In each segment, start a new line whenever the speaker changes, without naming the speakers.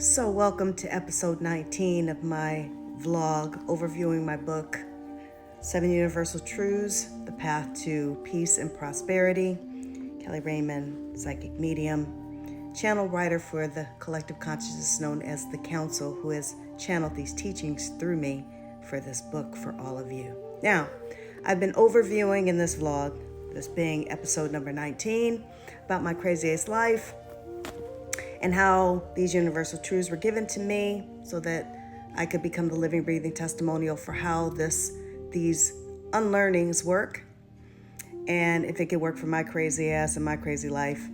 So welcome to episode 19 of my vlog overviewing my book, 7 Universal Truths, The Path to Peace and Prosperity. Keli Raymond, psychic medium, channel writer for the collective consciousness known as the Council, who has channeled these teachings through me for this book for all of you. Now, I've been overviewing in this vlog, this being episode number 19, about my crazy-ass life, and how these universal truths were given to me so that I could become the living, breathing testimonial for how these unlearnings work. And if it can work for my crazy ass and my crazy life,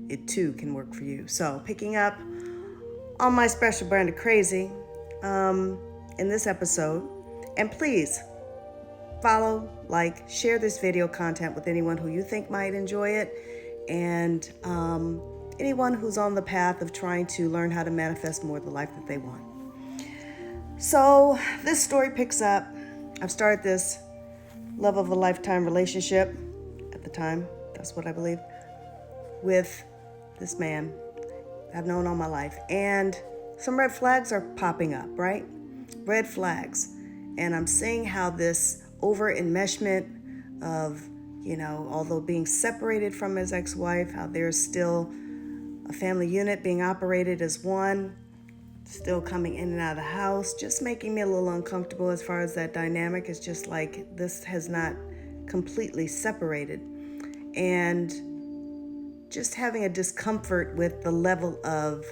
it too can work for you. So picking up on my special brand of crazy in this episode. And please follow, like, share this video content with anyone who you think might enjoy it. And anyone who's on the path of trying to learn how to manifest more of the life that they want. So this story picks up. I've started this love of a lifetime relationship at the time, that's what I believe, with this man I've known all my life. And some red flags are popping up, right? Red flags. And I'm seeing how this over enmeshment of, although being separated from his ex-wife, how there's still a family unit being operated as one, still coming in and out of the house, just making me a little uncomfortable as far as that dynamic. It's just like this has not completely separated. And just having a discomfort with the level of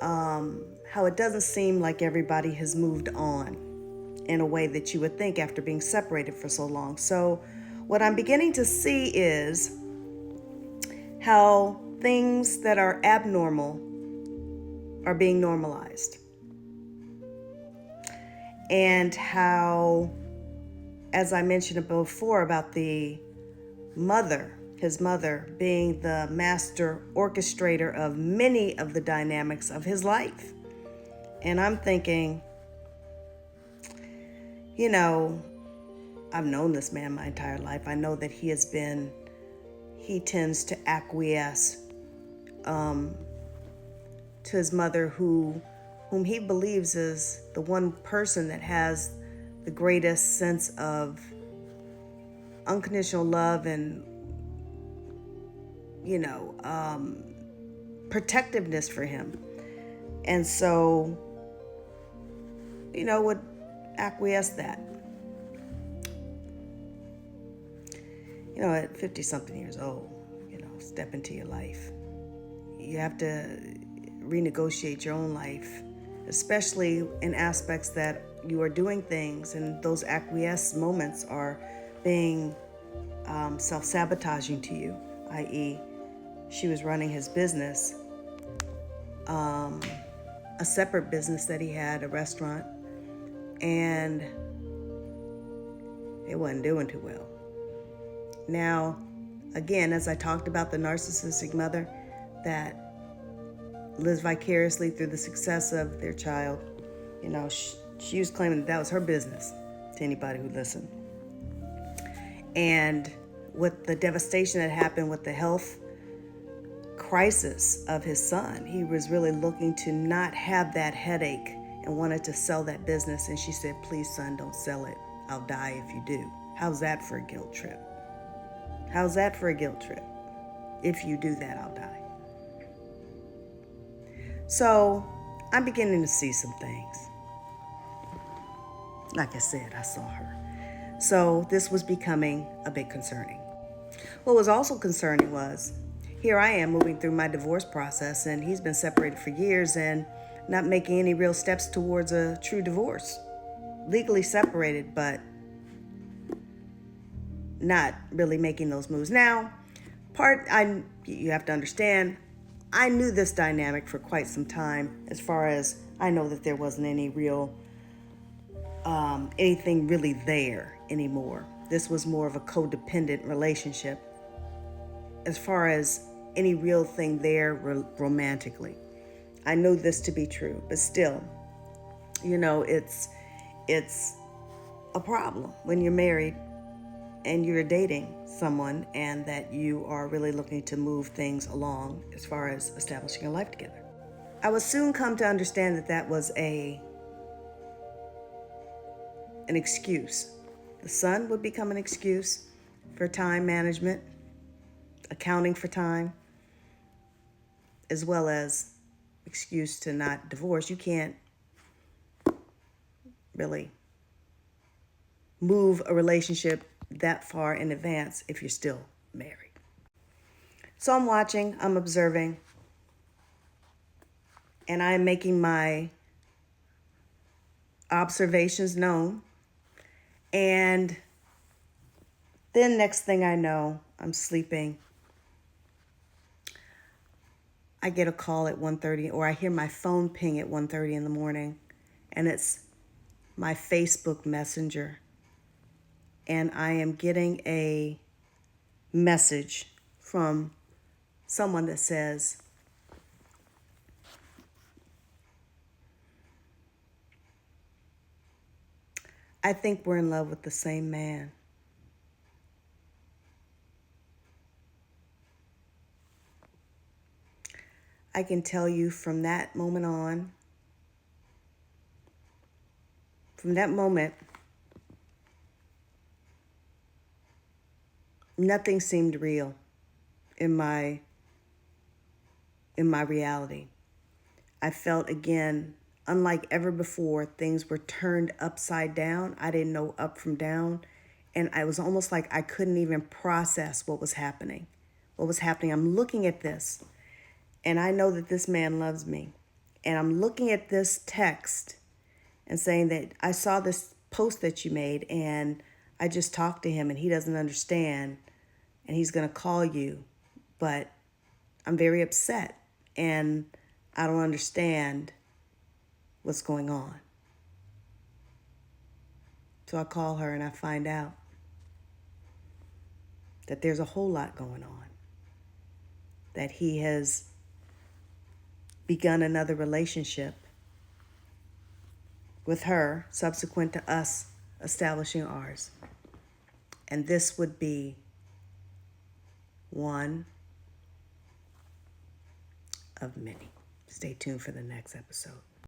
how it doesn't seem like everybody has moved on in a way that you would think after being separated for so long. So what I'm beginning to see is how things that are abnormal are being normalized. And how, as I mentioned before about his mother being the master orchestrator of many of the dynamics of his life. And I'm thinking, I've known this man my entire life. I know that he tends to acquiesce to his mother, whom he believes is the one person that has the greatest sense of unconditional love and protectiveness for him. And so would acquiesce that. At 50 something years old, step into your life. You have to renegotiate your own life, especially in aspects that you are doing things, and those acquiesce moments are being self-sabotaging to you, i.e. she was running his business, a separate business that he had, a restaurant, and it wasn't doing too well. Now, again, as I talked about the narcissistic mother that lives vicariously through the success of their child, she was claiming that was her business to anybody who listened. And with the devastation that happened with the health crisis of his son, he was really looking to not have that headache and wanted to sell that business. And she said, "Please, son, don't sell it. I'll die if you do." How's that for a guilt trip? How's that for a guilt trip? If you do that, I'll die. So I'm beginning to see some things. Like I said, I saw her. So this was becoming a bit concerning. What was also concerning was, here I am moving through my divorce process, and he's been separated for years and not making any real steps towards a true divorce. Legally separated, but not really making those moves. Now, you have to understand, I knew this dynamic for quite some time, as far as I know that there wasn't any real, anything really there anymore. This was more of a codependent relationship, as far as any real thing there romantically. I know this to be true, but still, it's a problem when you're married and you're dating someone and that you are really looking to move things along as far as establishing a life together. I would soon come to understand that that was an excuse. The sun would become an excuse for time management, accounting for time, as well as excuse to not divorce. You can't really move a relationship that far in advance if you're still married. So I'm watching, I'm observing, and I'm making my observations known. And then next thing I know, I'm sleeping. I get a call at 1:30, or I hear my phone ping at 1:30 in the morning, and it's my Facebook Messenger. And I am getting a message from someone that says, I think we're in love with the same man. I can tell you from that moment on, from that moment, nothing seemed real in my reality. I felt again, unlike ever before, things were turned upside down. I didn't know up from down. And it was almost like I couldn't even process what was happening. What was happening? I'm looking at this, and I know that this man loves me. And I'm looking at this text and saying that I saw this post that you made, and I just talked to him, and he doesn't understand, and he's going to call you. But I'm very upset, and I don't understand what's going on. So I call her and I find out that there's a whole lot going on. That he has begun another relationship with her subsequent to us establishing ours. And this would be one of many. Stay tuned for the next episode.